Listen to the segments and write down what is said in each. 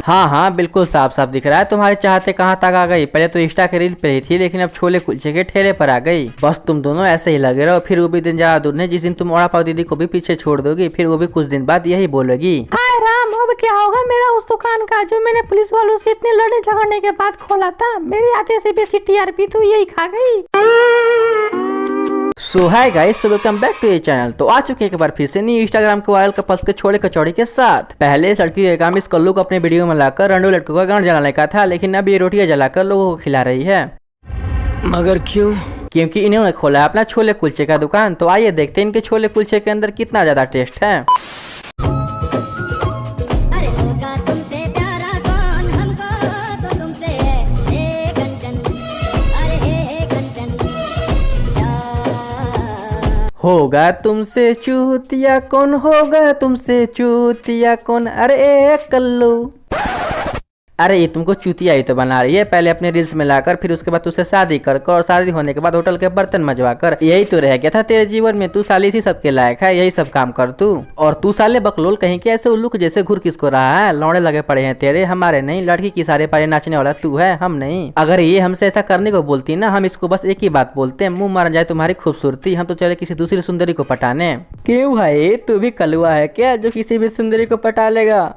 हाँ हाँ बिल्कुल साफ साफ दिख रहा है तुम्हारे चाहते कहाँ तक आ गई। पहले तो इंस्टा के रील पे ही थी, लेकिन अब छोले कुलचे के ठेले पर आ गई। बस तुम दोनों ऐसे ही लगे रहो, फिर वो भी दिन ज्यादा दूर नहीं जिस दिन तुम वड़ा पाव दीदी को भी पीछे छोड़ दोगी, फिर वो भी कुछ दिन बाद यही बोलेगी, हाय राम अब क्या होगा मेरा उस दुकान का जो मैंने पुलिस वालों से इतने लड़ने झगड़ने के बाद खोला था। मेरे आधे से बेसी टीआरपी तो यही खा गई। So hi guys, welcome back to ये चैनल। तो आ चुके एक बार फिर से न्यू इंस्टाग्राम के वायरल कपल्स के छोले कचौड़ी के साथ। पहले इस लड़की का काम इस कल्लू को अपने वीडियो में लाकर रंडू लड़कों का गांड जलाने का था, लेकिन अब ये रोटियां जलाकर लोगों को खिला रही है। मगर क्यों? क्योंकि इन्होंने खोला है अपना छोले कुलचे का दुकान। तो आइए देखते हैं इनके छोले कुलचे के अंदर कितना ज्यादा टेस्ट है। होगा तुमसे चूतिया कौन, होगा तुमसे चूतिया कौन, अरे ए कल्लू। अरे ये तुमको चूतिया ही तो बना रही है। पहले अपने रील्स में लाकर फिर उसके बाद तुझसे शादी कर और शादी होने के बाद होटल के बर्तन मजवा कर, यही तो रह गया था तेरे जीवन में। तू साले इसी सब के लायक है, यही सब काम कर तू। और तू साले बकलोल कहीं के ऐसे उल्लू जैसे घुर किसको रहा है। लौड़े लगे पड़े हैं तेरे, हमारे नहीं। लड़की की सारे पारे नाचने वाला तू है, हम नहीं। अगर ये हमसे ऐसा करने को बोलती ना, हम इसको बस एक ही बात बोलते हैं, मुंह मार जाए तुम्हारी खूबसूरती, हम तो चले किसी दूसरी सुंदरी को पटाने। क्यों भाई तू भी कलुआ है क्या जो किसी भी सुंदरी को पटा लेगा?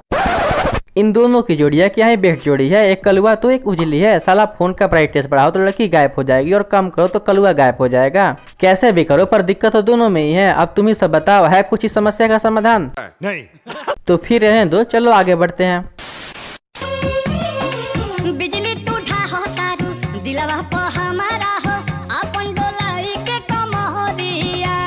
इन दोनों की जोड़िया क्या है, बेस्ट जोड़ी है। एक कलुआ तो एक उजली है। साला फोन का ब्राइटनेस बढ़ाओ तो लड़की गायब हो जाएगी, और कम करो तो कलुआ गायब हो जाएगा। कैसे भी करो पर दिक्कत तो दोनों में ही है। अब तुम ही सब बताओ, है कुछ इस समस्या का समाधान? नहीं। तो फिर रहने दो, चलो आगे बढ़ते हैं। बिजली तू ढा हो तारू दिलवा पे हमारा हो अपन डोलाई के कमरिया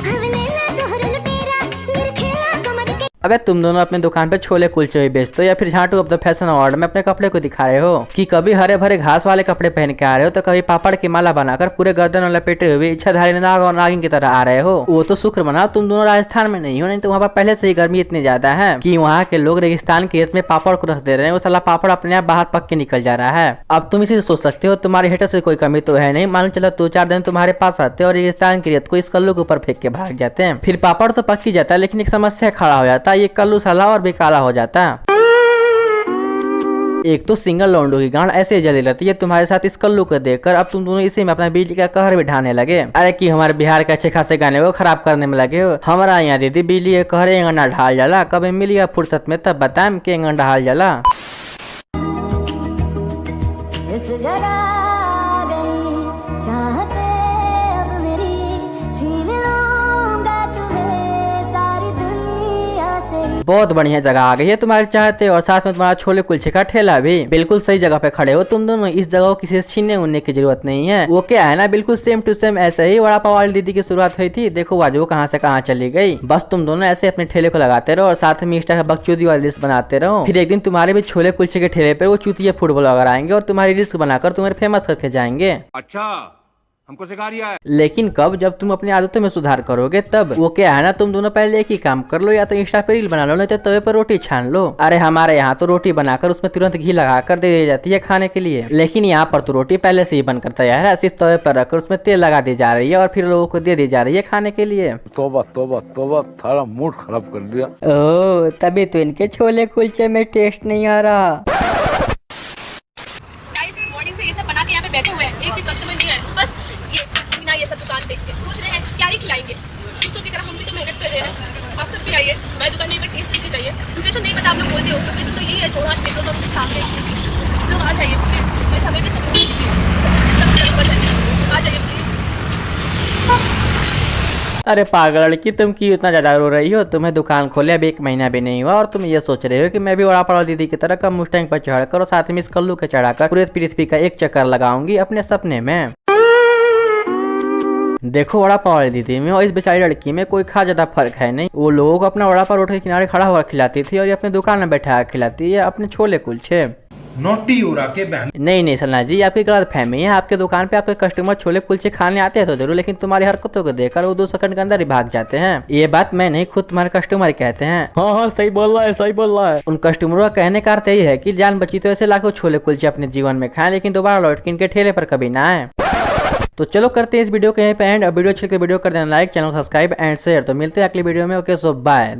हमने ना दोहरल तेरा निरखेला कमर के। अबे तुम दोनों अपने दुकान पे छोले कुलचे ही बेचते हो, या फिर झांटू ऑफ द फैशन अवार्ड में अपने कपड़े को दिखा रहे हो? कि कभी हरे भरे घास वाले कपड़े पहन के आ रहे हो, तो कभी पापड़ की माला बनाकर पूरे गर्दन में लपेटे हुए इच्छाधारी नाग और नागिन की तरह आ रहे हो। वो तो शुक्र मनाओ तुम दोनों राजस्थान में नहीं हो, नहीं तो वहाँ पर पहले से ही गर्मी इतनी ज्यादा है कि वहाँ के लोग रेगिस्तान के रेत में पापड़ को रख दे रहे हैं। वो साला पापड़ अपने आप बाहर पक के निकल जा रहा है। अब तुम इसी से सोच सकते हो तुम्हारे हेटर से कोई कमी तो है नहीं। मालूम चला 2-4 दिन तुम्हारे पास आते और रेगिस्तान की रेत को इस कल्लू के ऊपर फेंक के भाग जाते हैं। फिर पापड़ तो पक ही जाता है, लेकिन एक समस्या खड़ा हो जाता है, ये कल्लू साला और भी काला हो जाता है। एक तो सिंगल लौंडो की गांड ऐसे जली रहती है तुम्हारे साथ इस कल्लू को देखकर। अब तुम दोनों इसी में अपना बिजली का कहर भी ढाने लगे। अरे कि हमारे बिहार के अच्छे खासे गाने को खराब करने में लगे हो। हमारा यहाँ दीदी बिजली के कहर एंगना ढाल जाला, कभी मिलिया फुर्सत में तब बताएं कि एंगना ढाल जाला। इस जगह आ गई चाहते अब मेरी छीन लूंगा तुम्हें सारी दुनिया से। बहुत बढ़िया जगह आ गई है तुम्हारे चाहते, और साथ में तुम्हारा छोले कुलचे का ठेला भी। बिल्कुल सही जगह पे खड़े हो तुम दोनों। इस जगह को किसी से छीनने उनने की जरूरत नहीं है। वो क्या है ना, बिल्कुल सेम टू सेम ऐसे ही वड़ा पाव वाली दीदी की शुरुआत हुई थी, देखो आज वो कहाँ से कहाँ चली गई। बस तुम दोनों ऐसे अपने ठेले को लगाते रहो और साथ में इंस्टा का बकचोदी वाली लिस्ट बनाते रहो। फिर एक दिन तुम्हारे भी छोले कुलचे के ठेले पे वो चूतिया फूड ब्लॉगर आएंगे और तुम्हारी लिस्ट बनाकर तुम्हें फेमस करके जाएंगे। अच्छा हमको सिखा रिया है। लेकिन कब? जब तुम अपनी आदतों में सुधार करोगे तब। वो क्या है ना, तुम दोनों पहले एक ही काम कर लो, या तो इंस्टा पे रील बना लो, नहीं तो तवे पर रोटी छान लो। अरे हमारे यहाँ तो रोटी बनाकर उसमें तुरंत घी लगाकर दे दी जाती है खाने के लिए, लेकिन यहाँ पर तो रोटी पहले से ही बनकर तैयार है, सिर्फ तवे पर रखकर उसमें तेल लगा दी जा रही है और फिर लोगों को दे दी जा रही है खाने के लिए। तोबा तोबा तोबा, थारा मूड खराब कर दिया। ओह तभी तो इनके छोले कुलचे में टेस्ट नहीं आ रहा। मॉर्निंग से ये सब बना के यहाँ पे बैठे हुए हैं, एक भी कस्टमर नहीं है। बस ये सब दुकान देख के सोच रहे हैं क्या ही खिलाएंगे। दूसरों की तरह हम भी तो मेहनत कर रहे हैं। आप सब भी आइए, मैं दुकान में एक बार टेस्ट करके जाइए। लोकेशन नहीं पता आप लोग बोलते हो, लोकेशन तो यही है चौराहा पेट्रोल पंप के सामने। लोग आ जाइए प्लीज, हमें भी सपोर्ट कीजिए, आ जाइए प्लीज। अरे पागल लड़की, तुम क्यों इतना ज्यादा रो रही हो? तुम्हें दुकान खोले अब 1 महीना भी नहीं हुआ और तुम ये सोच रहे हो कि मैं भी वड़ा पाव दीदी की तरह कम मुस्टैंग पर चढ़कर और साथ में इस कल्लू के चढ़ाकर पूरे पृथ्वी का एक चक्कर लगाऊंगी अपने सपने में। देखो वड़ा पाव वाली दीदी में और इस बेचारी लड़की में कोई खास ज्यादा फर्क है नहीं। वो लोगों को अपना वड़ा पाव रोड के किनारे खड़ा हुआ खिलाती थी और ये अपने दुकान में बैठा खिलाती है अपने छोले कुलचे। नोटी उड़ा के बहन। नहीं सलना जी, आपकी गलत फहमी है। आपके दुकान पे आपके कस्टमर छोले कुलचे खाने आते हैं तो जरूर, लेकिन तुम्हारी हरकतों को देखकर वो 2 सेकंड के अंदर ही भाग जाते हैं। ये बात मैं नहीं, खुद तुम्हारे कस्टमर कहते हैं। हाँ सही बोल रहा है, सही बोल रहा है। उन कस्टमरों का कहने का अर्थ यही है कि जान बची तो ऐसे लाखों छोले कुलचे अपने जीवन में खाएं, लेकिन दोबारा लौट के इनके ठेले पर कभी ना आए। तो चलो करते हैं इस वीडियो के यहीं पे एंड। वीडियो अच्छी लगे वीडियो कर देना like, channel subscribe and share. तो मिलते हैं अगली वीडियो में। Okay so bye.